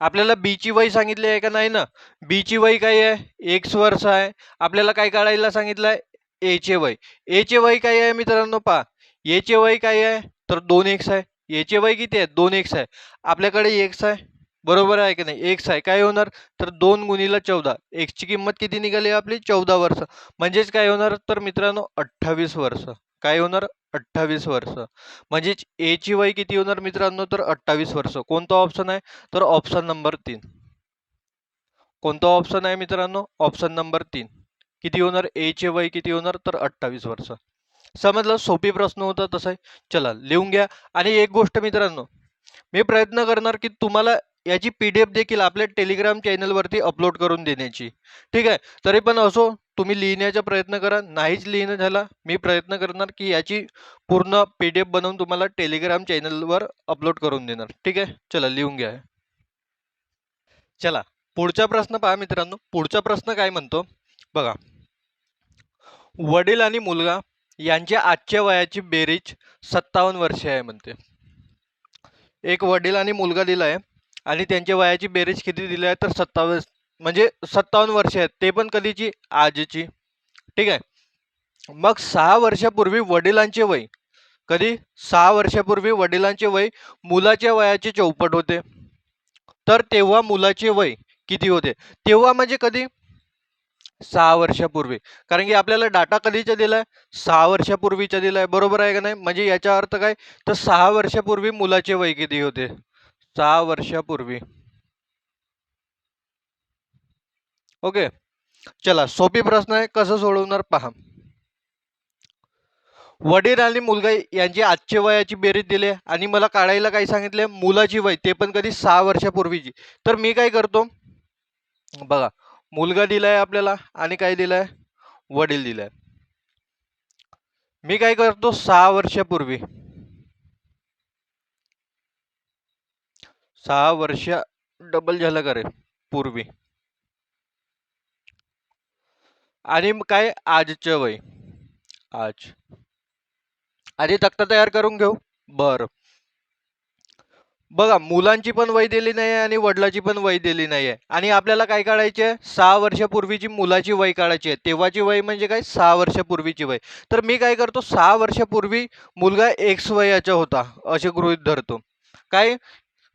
Speaker 1: आपल्याला बी ची वय सांगितली आहे का नाही ना. बी ची वय काय आहे, x वर्ष आहे. आपल्याला काय काढायला सांगितलंय, ए चे वय. ए चे वय काय आहे मित्रांनो, पहा ए चे वय काय आहे तर 2x आहे. ए चे वय किती आहे, 2x आहे. आपल्याकडे x आहे. बरोबर आहे की नाही, x आहे. काय होणार तर 2 × 14. x ची किंमत किती निघाली आपली, 14 वर्ष. म्हणजेच काय होणार तर मित्रांनो 28 वर्ष. काय होणार 28 वर्ष. म्हणजेच ए ची वय किती होणार मित्रांनो तर 28 वर्ष. कोणता ऑप्शन आहे तर ऑप्शन नंबर 3. कोणता ऑप्शन आहे मित्रांनो ऑप्शन नंबर 3. किती होणार ए चे वय किती होणार तर 28 वर्ष. समजलं सोपी प्रश्न होता तसा. चला लिहून घ्या. आणि एक गोष्ट मित्रांनो मी प्रयत्न करणार की तुम्हाला याची PDF देखील आपल्या टेलिग्राम चॅनलवरती अपलोड करून देण्याची. ठीक आहे. तरी पण असो तुम्ही लिहिण्याचा प्रयत्न करा. नाहीच लिहिणं झाला मी प्रयत्न करणार की याची पूर्ण PDF बनवून तुम्हाला टेलिग्राम चॅनलवर अपलोड करून देणार. ठीक आहे. चला लिहून घ्या. चला पुढचा प्रश्न पहा मित्रांनो. पुढचा प्रश्न काय म्हणतो बघा. वडील आणि मुलगा यांच्या आजच्या वयाची बेरीज 57 वर्षे आहे म्हणते. एक वडील आणि मुलगा दिलाय आणि त्यांच्या वयाची बेरीज किती दिली आहे तर 27 म्हणजे 57 वर्षे आहेत. ते पण कधीची आजची. ठीक आहे. मग 6 वर्षापूर्वी वडिलांचे वय कधी 6 वर्षापूर्वी वडिलांचे वय मुलाच्या वयाचे चौपट होते. तर तेव्हा मुलाचे वय किती होते. तेव्हा म्हणजे कधी 6 वर्षापूर्वी. कारण की आपल्याला डाटा कधीचा दिलाय 6 वर्षापूर्वीचा दिलाय. बरोबर आहे का नाही. म्हणजे याचा अर्थ काय तर 6 वर्षापूर्वी मुलाचे वय किती होते 6 वर्षापूर्वी. ओके. चला सोपी प्रश्न आहे कसं सोडवणार पहा. वडील आणि मुलगा यांची आजच्या वयाची बेरीज दिली आणि मला काढायला काय सांगितले मुलाची वय ते पण कधी 6 वर्षापूर्वीची. तर मी काय करतो बघा मुलगा दिलाय आपल्याला आणि काय दिलाय वडील दिलाय. मी काय करतो 6 वर्षापूर्वी 6 वर्ष डबल झालं का रे पूर्वी आणि काय आजचं वय आज. आधी तक्ता तयार करून घेऊ. बर बघा मुलांची पण वय दिली नाही आहे आणि वडिलाची पण वय दिली नाही आहे आणि आपल्याला काय काढायचे आहे 6 वर्षापूर्वीची मुलाची वय काढायची आहे. तेव्हाची वय म्हणजे काय 6 वर्षापूर्वीची वय. तर मी काय करतो 6 वर्षापूर्वी मुलगा एक्स वयाचा होता असे गृहीत धरतो. काय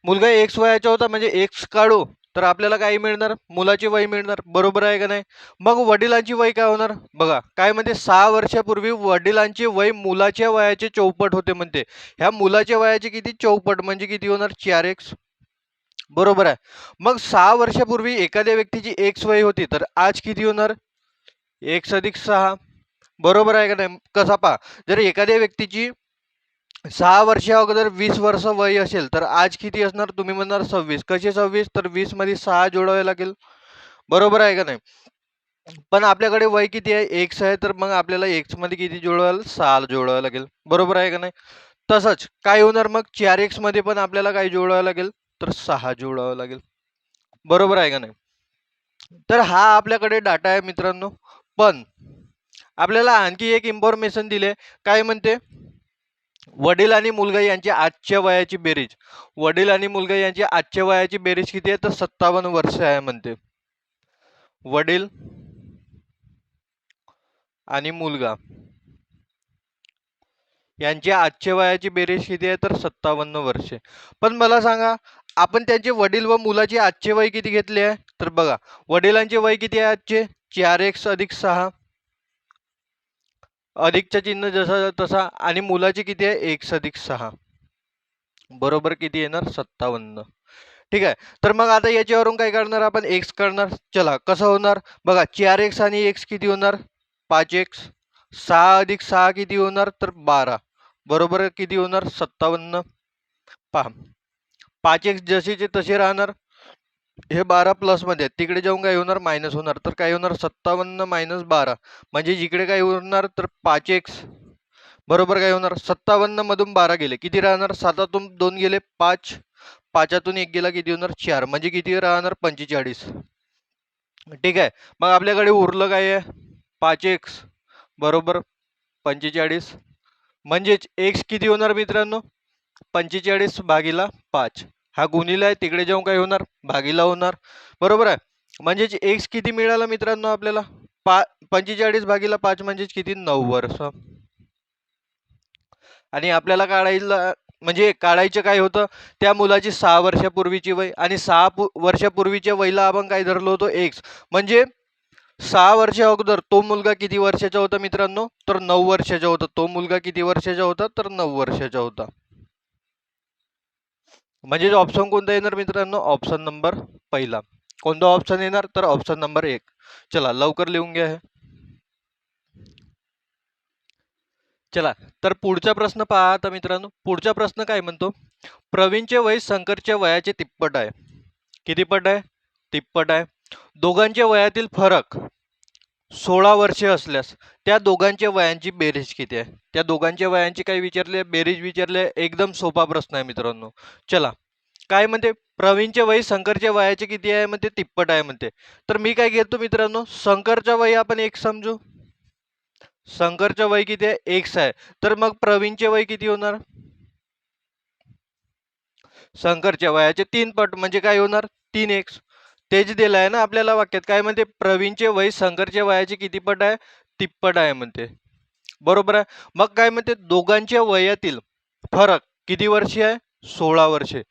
Speaker 1: मुलगा एक्स वयाचा होता म्हणजे एक्स काढू तर आपल्याला काय मिळणार मुलाची वय मिळणार. बरोबर आहे का नाही. मग वडिलांची वय काय होणार बघा काय म्हणते 6 वर्षापूर्वी वडिलांचे वय मुलाच्या वयाचे चौपट होते म्हणते. ह्या मुलाच्या वयाचे किती चौपट म्हणजे किती होणार 4x. बरोबर आहे. मग 6 वर्षापूर्वी एखाद्या व्यक्तीची एक्स वय होती तर आज किती होणार x अधिक 6. बरोबर आहे का नाही. कसा पहा जर एखाद्या व्यक्तीची 6 वर्षा अगोदर 20 वर्ष वय असेल तर आज किती असणार तुम्ही म्हणणार 26. कसे 26 तर 20 मध्ये 6 जोडावे लागेल. बरोबर आहे का नाही. पण आपल्याकडे वय किती आहे एक्स आहे तर मग आपल्याला एक्स मध्ये किती जोडावं 6 जोडावं लागेल. बरोबर आहे का नाही. तसंच काय होणार मग 4x मध्ये पण आपल्याला काय जोडावं लागेल तर 6 जोडावं लागेल. बरोबर आहे का नाही. तर हा आपल्याकडे डाटा आहे मित्रांनो. पण आपल्याला आणखी एक इन्फॉर्मेशन दिले काय म्हणते वडील आणि मुलगा यांच्या आजच्या वयाची बेरीज. वडील आणि मुलगा यांची आजच्या वयाची बेरीज किती आहे तर 57 वर्ष आहे म्हणते. वडील आणि मुलगा यांच्या आजच्या वयाची बेरीज किती आहे तर 57 वर्षे. पण मला सांगा आपण त्यांचे वडील व मुलाचे आजचे वय किती घेतले आहे तर बघा वडिलांचे वय किती आहे आजचे 4x अधिक 6 अधिकचं चिन्ह जसा तसा आणि मुलाचे किती आहे x अधिक 6 बरोबर किती येणार 57. ठीक आहे. तर मग आता याच्यावरून काय करणार आपण x करणार. चला कसं होणार बघा 4x आणि x किती होणार 5x. 6 अधिक 6 किती होणार तर 12 बरोबर किती होणार 57. पहा 5x जसेचे तसे राहणार. हे 12 प्लस मध्ये तिकडे जाऊन काय होणार मायनस होणार तर काय होणार 57 मायनस 12 म्हणजे जिकडे काय होणार तर 5x बरोबर काय होणार 57 मधून 12 गेले किती राहणार 7तून 2 गेले 5 5तून 1 गेला किती होणार 4 म्हणजे किती राहणार 45. ठीक आहे. मग आपल्याकडे उरलं काय आहे 5x बरोबर 45 म्हणजेच x किती होणार मित्रांनो 45 भागीला 5 हा गुणिला आहे तिकडे जाऊन काय होणार भागीला होणार. बरोबर आहे. म्हणजेच x किती मिळाला मित्रांनो आपल्याला 45 भागीला 5 म्हणजेच किती 9 वर्ष. आणि आपल्याला काढायला म्हणजे काढायचं काय होतं त्या मुलाची 6 वर्षापूर्वीची वय आणि 6 वर्षापूर्वीच्या वयला आपण काय धरलो होतो x म्हणजे 6 वर्ष अगोदर तो मुलगा किती वर्षाचा होता मित्रांनो? तर 9 वर्षाचा होता. तो मुलगा किती वर्षाचा होता? तर 9 वर्षाचा होता. म्हणजे ऑप्शन कोणता येणार मित्रांनो? ऑप्शन नंबर पहिला. कोणता ऑप्शन येणार? तर ऑप्शन नंबर 1. चला लवकर लिहून घ्या हे. चला तर पुढचा प्रश्न पहा आता मित्रांनो. पुढचा प्रश्न काय म्हणतो? प्रवीणचे वय शंकरच्या वयाचे तिप्पट आहे. किती पट आहे? तिप्पट आहे. दोघांच्या वयातील फरक 16 वर्षे असल्यास त्या दोघांच्या वयांची बेरीज किती आहे? त्या दोघांच्या वयांची काय विचारले? बेरीज विचारले. एकदम सोपा प्रश्न आहे मित्रांनो. चला काय म्हणते? प्रवीणचे वय शंकरच्या वयाचे किती आहे म्हणते? तिप्पट आहे म्हणते. तर मी काय घेतो मित्रांनो? शंकरच्या वय आपण एक समजू. शंकरचं वय किती आहे? एक्स आहे. तर मग प्रवीणचे वय किती होणार? शंकरच्या वयाचे 3 पट म्हणजे काय होणार? 3x. तेच दिलं आहे ना आपल्याला वाक्यात. काय म्हणते? प्रवीणचे वय शंकरच्या वयाचे किती पट आहे? तिप्पट आहे म्हणते. बरोबर आहे. मग काय म्हणते? दोघांच्या वयातील फरक किती वर्षे आहे? 16 वर्षे.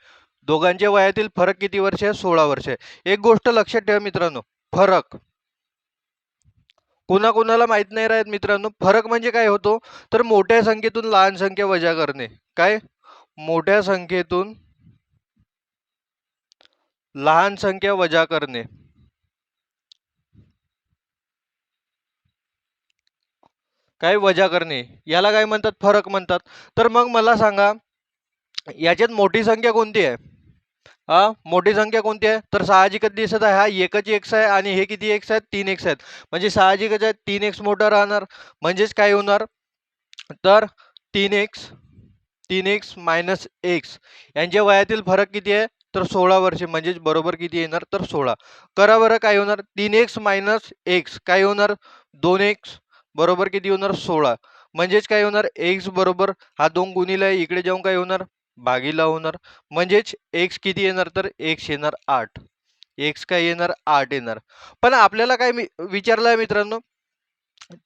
Speaker 1: दोघांच्या वयातील फरक किती वर्ष आहे? 16 वर्षे. एक गोष्ट लक्षात ठेवा मित्रांनो, फरक कोणाकोणाला माहित नाही राहत मित्रांनो. फरक म्हणजे काय होतो? तर मोठ्या संख्येतून लहान संख्या वजा करणे. काय? मोठ्या संख्येतून लहान संख्या वजा करणे. काय वजा करणे याला काय म्हणतात? फरक म्हणतात. तर मग मला सांगा याच्यात मोठी संख्या कोणती आहे? मोठी संख्या कोणती आहे? तर साहजिकच दिसत आहे हा एकच एक्स आहे आणि हे किती एक्स आहेत? 3x आहेत. म्हणजे साहजिकच आहे 3x मोठा राहणार. म्हणजेच काय होणार? तर 3x मायनस एक्स यांच्या वयातील फरक किती आहे? तर 16 वर्षे. म्हणजेच बरोबर किती येणार? तर 16. करा बरं काय होणार? 3x मायनस एक्स काय होणार? 2x बरोबर किती होणार? 16. म्हणजेच काय होणार? एक्स बरोबर हा 2 गुणिले इकडे जाऊन काय होणार? भागीला होणार. म्हणजेच एक्स किती येणार? तर एक्स येणार 8. एक्स काय येणार? 8 येणार. पण आपल्याला काय विचारलं आहे मित्रांनो?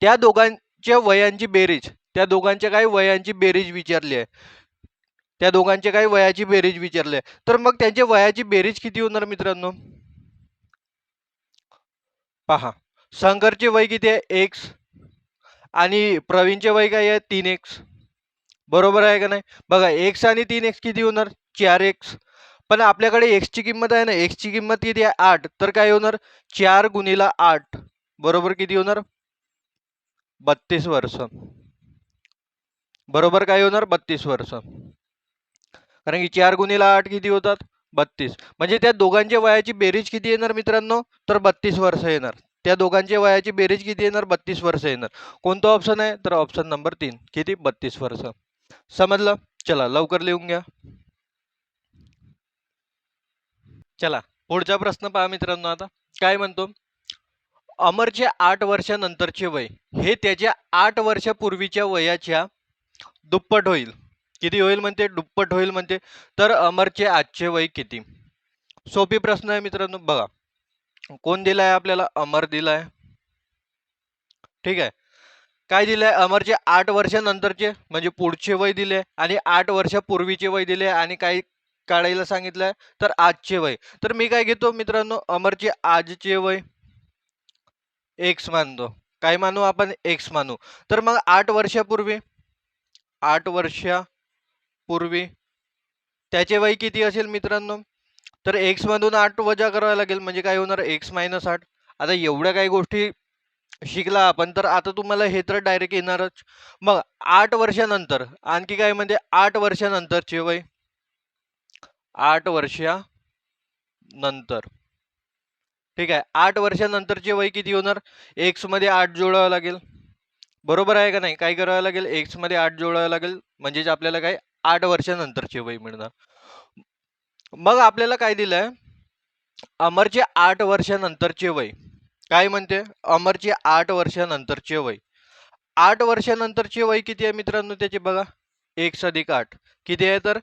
Speaker 1: त्या दोघांच्या वयांची बेरीज. त्या दोघांच्या काय वयांची बेरीज विचारली आहे. त्या दोघांच्या काय वयाची बेरीज विचारली आहे. तर मग त्यांच्या वयाची बेरीज किती होणार मित्रांनो? पहा शंकरचे वय किती आहे? एक्स आणि प्रवीणचे वय काय आहे? 3x. बरोबर आहे का नाही? बघा एक्स आणि 3x किती होणार? 4x. पण आपल्याकडे एक्स ची किंमत आहे ना, एक्स ची किंमत किती आहे? 8. तर काय होणार? 4 गुणिला 8 बरोबर किती होणार? 32 वर्ष. बरोबर काय होणार? 32 वर्ष. कारण की 4 गुणिला 8 किती होतात? 32. म्हणजे त्या दोघांच्या वयाची बेरीज किती येणार मित्रांनो? तर 32 वर्ष येणार. त्या दोघांच्या वयाची बेरीज किती येणार? 32 वर्ष येणार. कोणतं ऑप्शन आहे? तर ऑप्शन नंबर 3. किती? 32 वर्ष. समजलं? चला लवकर लिहून घ्या. चला पुढचा प्रश्न पहा मित्रांनो. आता काय म्हणतो? अमरच्या 8 वर्षानंतरचे वय हे त्याच्या 8 वर्षापूर्वीच्या वयाच्या दुप्पट होईल. किती होईल म्हणते? दुप्पट होईल म्हणते. तर अमरचे आजचे वय किती? सोपी प्रश्न आहे मित्रांनो. बघा कोण दिलाय आपल्याला? अमर दिलाय. ठीक आहे. काय दिलंय? अमरचे 8 वर्षानंतरचे म्हणजे पुढचे वय दिले आणि 8 वर्षापूर्वीचे वय दिले आणि काय काढायला सांगितलंय? तर आजचे वय. तर मी काय घेतो मित्रांनो? अमरचे आजचे वय एक्स मानतो. काय मानू आपण? एक्स मानू. तर मग 8 वर्षापूर्वी 8 वर्षापूर्वी त्याचे वय किती असेल मित्रांनो? तर एक्स मधून 8 वजा करावं लागेल म्हणजे काय होणार? X minus 8. आता एवढ्या काही गोष्टी शिकला आपण तर आता तुम्हाला हे तर डायरेक्ट येणारच. मग 8 वर्षानंतर आणखी काय म्हणजे 8 वर्षानंतरचे वय 8 वर्षानंतर. ठीक आहे. 8 वर्षानंतरचे वय किती होणार? एक्स मध्ये 8 जोडावं लागेल. बरोबर आहे का नाही? काय करावं लागेल? एक्स मध्ये 8 जोडावं लागेल म्हणजेच आपल्याला काय 8 वर्षानंतरचे वय मिळणार. मग आपल्याला काय दिलंय? अमरचे 8 वर्षानंतरचे वय. काय म्हणते? अमरचे 8 वर्षानंतरचे वय. 8 वर्षानंतरचे वय किती आहे मित्रांनो त्याचे? बघा एक्स अधिक 8 किती आहे? तर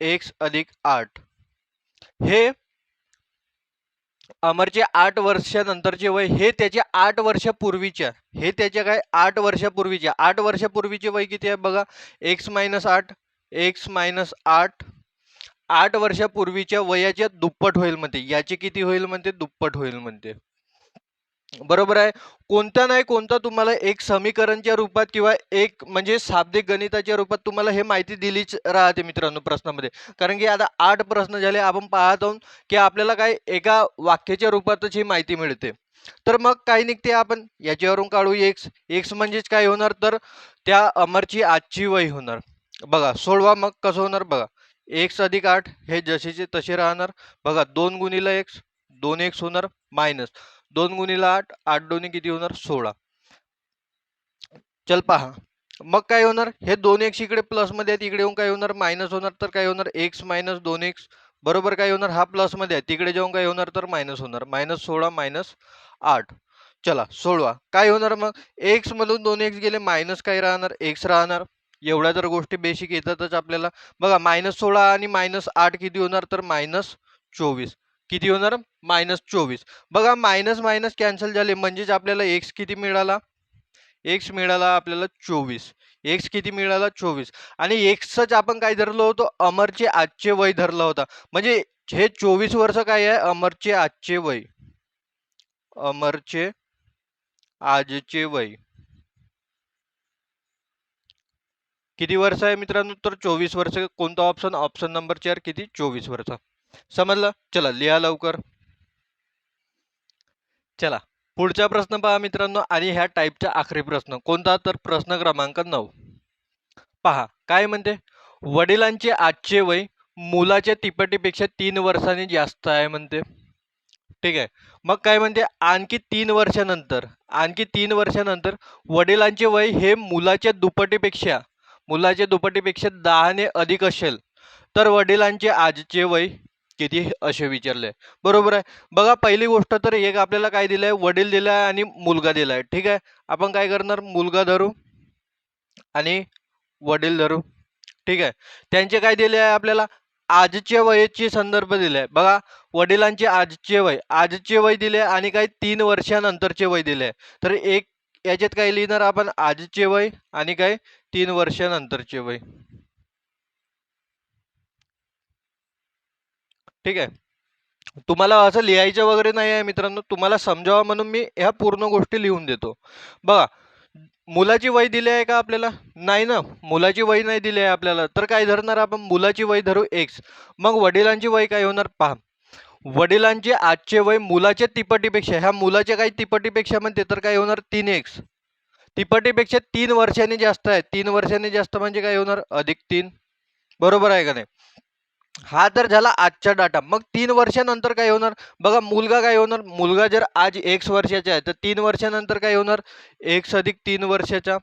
Speaker 1: एक्स अधिक 8. हे अमरचे 8 वर्षानंतरचे वय हे त्याच्या 8 वर्षापूर्वीच्या हे त्याच्या काय 8 वर्षापूर्वीच्या 8 वर्षापूर्वीचे वय किती आहे? बघा एक्स मायनस 8 एक्स मायनस 8 8 वर्षापूर्वीच्या वयाच्या दुप्पट होईल म्हणते. याचे किती होईल म्हणते? दुप्पट होईल म्हणते. बरोबर आहे. कोणता नाही कोणता तुम्हाला एक समीकरणच्या रूपात किंवा एक म्हणजे शाब्दिक गणिताच्या रूपात तुम्हाला हे माहिती दिलीच राहते मित्रांनो प्रश्नामध्ये. कारण की आता 8 प्रश्न झाले आपण पाहत आहोत की आपल्याला काय एका वाक्याच्या रूपातच ही माहिती मिळते. तर मग काय निघते आपण याच्यावरून काढू एक्स. एक्स म्हणजेच काय होणार तर त्या अमरची आजची वय होणार. बघा सोडवा मग कसं होणार बघा. एक्स अधिक 8 हे जसेचे तसे राहणार. बघा 2 गुणिले एक्स 2 एक्स होणार मायनस 2 गुणिले 8 8 दोन्ही किती होणार 16. चल पहा मग काय होणार हे 2 एक्स इकडे प्लस मध्ये आहेत इकडे येऊन काय होणार मायनस होणार तर काय होणार एक्स मायनस 2 एक्स बरोबर काय होणार हा प्लस मध्ये आहे तिकडे जाऊन काय होणार तर मायनस होणार मायनस 16 मायनस 8. चला सोडवा काय होणार मग एक्स मधून 2 एक्स गेले मायनस काय राहणार एक्स राहणार. एवढ्या जर गोष्टी बेसिक येतातच आपल्याला. बघा मायनस 16 आणि मायनस 8 किती होणार तर मायनस 24. किती होणार मायनस 24. बघा मायनस मायनस कॅन्सल झाले म्हणजेच आपल्याला एक्स किती मिळाला एक्स मिळाला आपल्याला 24. एक्स किती मिळाला 24 आणि एक्सच आपण काय धरलं होतं अमरचे आजचे वय धरलं होता म्हणजे हे 24 वर्ष काय आहे अमरचे आजचे वय. अमरचे आजचे वय किती वर्ष आहे मित्रांनो तर 24 वर्ष. कोणता ऑप्शन ऑप्शन नंबर 4 किती 24 वर्ष. समजलं चला लिहा लवकर. चला पुढचा प्रश्न पहा मित्रांनो आणि ह्या टाईपचा आखरी प्रश्न कोणता तर प्रश्न क्रमांक 9 पहा काय म्हणते वडिलांचे आजचे वय मुलाच्या तिपटीपेक्षा 3 वर्षांनी जास्त आहे म्हणते. ठीक आहे मग काय म्हणते आणखी तीन वर्षानंतर वडिलांचे वय हे मुलाच्या दुपटीपेक्षा 10 ने अधिक असेल तर वडिलांचे आजचे वय किती असे विचारले. बरोबर आहे. बघा पहिली गोष्ट तर एक आपल्याला काय दिलंय वडील दिलाय आणि मुलगा दिलाय. ठीक आहे आपण काय करणार मुलगा धरू आणि वडील धरू. ठीक आहे त्यांचे काय दिले आहे आपल्याला आजच्या वयाचे संदर्भ दिले बघा. वडिलांचे आजचे वय दिले आणि काही 3 वर्षानंतरचे वय दिले. तर एक याच्यात काय लिहिणार आपण आजचे वय आणि काय 3 वर्षानंतरचे वय. ठीक आहे तुम्हाला असं लिहायचं वगैरे नाही आहे मित्रांनो तुम्हाला समजावा म्हणून मी ह्या पूर्ण गोष्टी लिहून देतो. बघा मुलाची वय दिली आहे का आपल्याला नाही ना मुलाची वय नाही दिली आहे आपल्याला तर काय धरणार आपण मुलाची वय धरू एक्स. मग वडिलांची वय काय होणार पहा वडिलांचे आजचे वय मुलाच्या तिपटीपेक्षा ह्या मुलाच्या काही तिपटीपेक्षा म्हणते तर काय होणार 3x. तिपटीपेक्षा 3 वर्षांनी जास्त आहे 3 वर्षांनी जास्त म्हणजे काय होणार अधिक 3. बरोबर आहे का नाही. हा तर झाला आजचा डाटा. मग 3 वर्षानंतर काय होणार बघा मुलगा काय होणार मुलगा जर आज x वर्षाचा आहे तर 3 वर्षानंतर काय होणार x अधिक 3 वर्षाचा.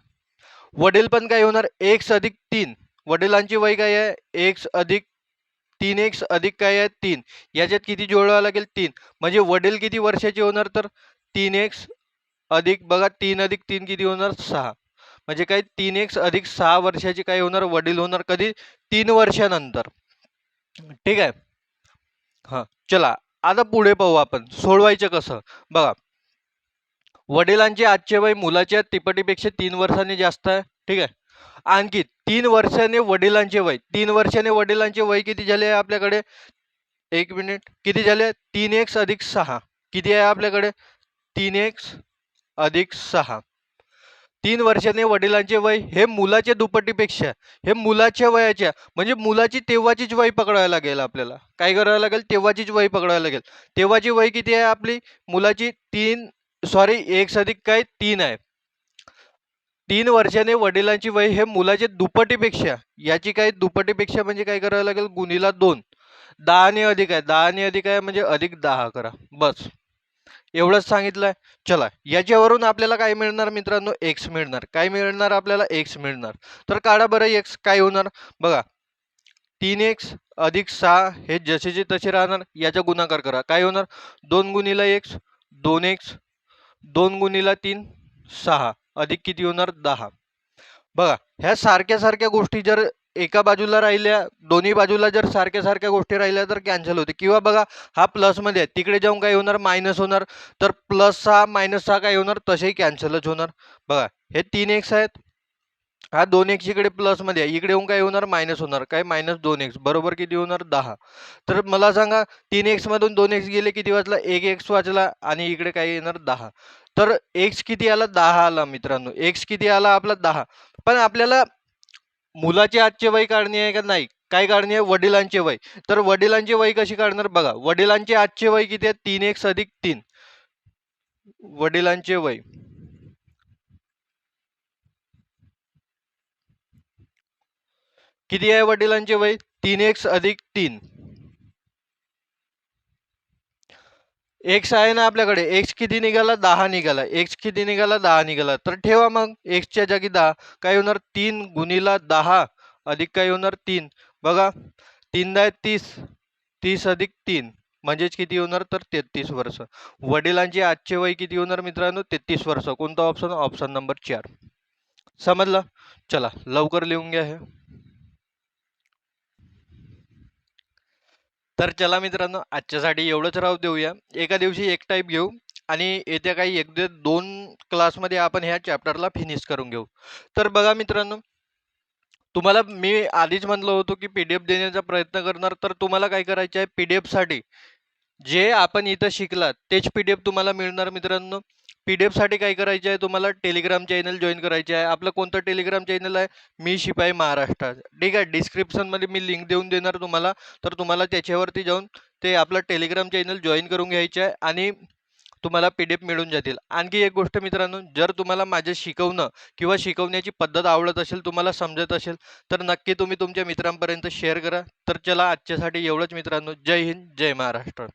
Speaker 1: वडील पण काय होणार x अधिक 3 वडिलांची वय काय आहे x अधिक 3x अधिक काय आहे 3 याच्यात किती जोडावं लागेल 3 म्हणजे वडील किती वर्षाचे होणार तर 3x अधिक बघा 3 अधिक 3 किती होणार 6 म्हणजे काय 3x अधिक 6 वर्षाचे काय होणार वडील होणार कधी 3 वर्षानंतर. ठीक आहे हा चला आता पुढे पाहू आपण सोडवायचं कसं. बघा वडिलांचे आजचे वय मुलाच्या तिपटीपेक्षा 3 वर्षांनी जास्त आहे. ठीक आहे आणखी 3 वर्षाने वडिलांचे वय 3 वर्षाने वडिलांचे वय किती झाले आहे आपल्याकडे एक मिनिट किती झाले 3x अधिक 6 किती आहे आपल्याकडे 3x अधिक 6. 3 वर्षाने वडिलांचे वय हे मुलाच्या दुपटीपेक्षा हे मुलाच्या वयाच्या म्हणजे मुलाची तेव्हाचीच वय पकडायला लागेल आपल्याला. काय करावं लागेल तेव्हाचीच वय पकडायला लागेल. तेव्हाची वय किती आहे आपली मुलाची 3 अधिक काय 3 आहे. 3 वर्षाने वडिलांची वय हे मुलाच्या दुपटीपेक्षा याची काय दुपटीपेक्षा म्हणजे काय करावं लागेल गुणीला 2. 10 ने अधिक आहे 10 ने अधिक आहे म्हणजे अधिक 10 करा बस एवढंच सांगितलंय. चला याच्यावरून आपल्याला काय मिळणार मित्रांनो एक्स मिळणार. काय मिळणार आपल्याला एक्स मिळणार. तर काढा बरं एक्स काय होणार बघा 3x अधिक 6 हे जसेचे तसे राहणार. याचा गुणाकार करा काय होणार 2 गुणिला x 2x 2 गुणिला 3 6 अधिक किती होणार 10. बघा ह्या सारख्या सारख्या गोष्टी जर एका बाजूला राहिल्या दोन्ही बाजूला जर सारख्या सारख्या गोष्टी राहिल्या तर कॅन्सल होते. किंवा बघा हा प्लस मध्ये आहे तिकडे जाऊन काय होणार मायनस होणार तर +6 - 6 काय होणार तसेही कॅन्सलच होणार. बघा हे 3x आहेत हा 2x इकडे प्लस मध्ये आहे, इकडे येऊन काय होणार मायनस होणार, काय मायनस 2x बरोबर किती होणार 10. तर मला सांगा 3x मधून 2x गेले किती वाचला, 1x वाचला आणि इकडे काय येणार 10. तर x किती आला 10 आला मित्रांनो, x किती आला आपला 10. पण आपल्याला मुलाचे आजचे वय काढणे आहे का नाही, काय काढणे आहे वडिलांचे वय. तर वडिलांचे वय कशी काढणार बघा, वडिलांचे आजचे वय किती आहे 3x अधिक 3. वडिलांचे वय किती आहे, वडिलांचे वय 3x अधिक 3. एक्स आहे ना आपल्याकडे, एक्स किती निघाला 10 निघाला, एक्स किती निघाला 10 निघाला. तर ठेवा मग एक्सच्या जागी 10, काय होणार 3 गुणिला 10 अधिक काय होणार 3. बघा 3 10 30, 30 अधिक 3 म्हणजेच किती होणार तर 33 वर्ष. वडिलांचे आजचे वय किती होणार मित्रांनो 33 वर्ष. कोणता ऑप्शन, ऑप्शन नंबर 4. समजलं. चला लवकर लिहून घ्या हे. तर चला मित्रांनो आजच्यासाठी एवढंच राहू देऊया, एका दिवशी एक टाईप घेऊ आणि येत्या काही 1-2 क्लासमध्ये आपण ह्या चॅप्टरला फिनिश करून घेऊ. तर बघा मित्रांनो, तुम्हाला मी आधीच म्हणलं होतो की PDF देण्याचा प्रयत्न करणार. तर तुम्हाला काय करायचं आहे, PDF साठी जे आपण इथं शिकलात तेच PDF तुम्हाला मिळणार मित्रांनो. PDF साठी काय करायचे आहे, तुम्हाला टेलिग्राम चॅनल जॉईन करायचे आहे. आपलं कोणतं टेलिग्राम चॅनल आहे, मी शिपाई महाराष्ट्र. ठीक आहे, डिस्क्रिप्शनमध्ये मी लिंक देऊन देणार तुम्हाला. तर तुम्हाला त्याच्यावरती जाऊन ते आपलं टेलिग्राम चॅनल जॉईन करून घ्यायचे आहे आणि तुम्हाला PDF मिळून जातील. आणखी एक गोष्ट मित्रांनो, जर तुम्हाला माझे शिकवणं किंवा शिकवण्याची पद्धत आवडत असेल, तुम्हाला समजत असेल, तर नक्की तुम्ही तुमच्या मित्रांपर्यंत शेअर करा. तर चला आजच्यासाठी एवढंच मित्रांनो. जय हिंद, जय महाराष्ट्र.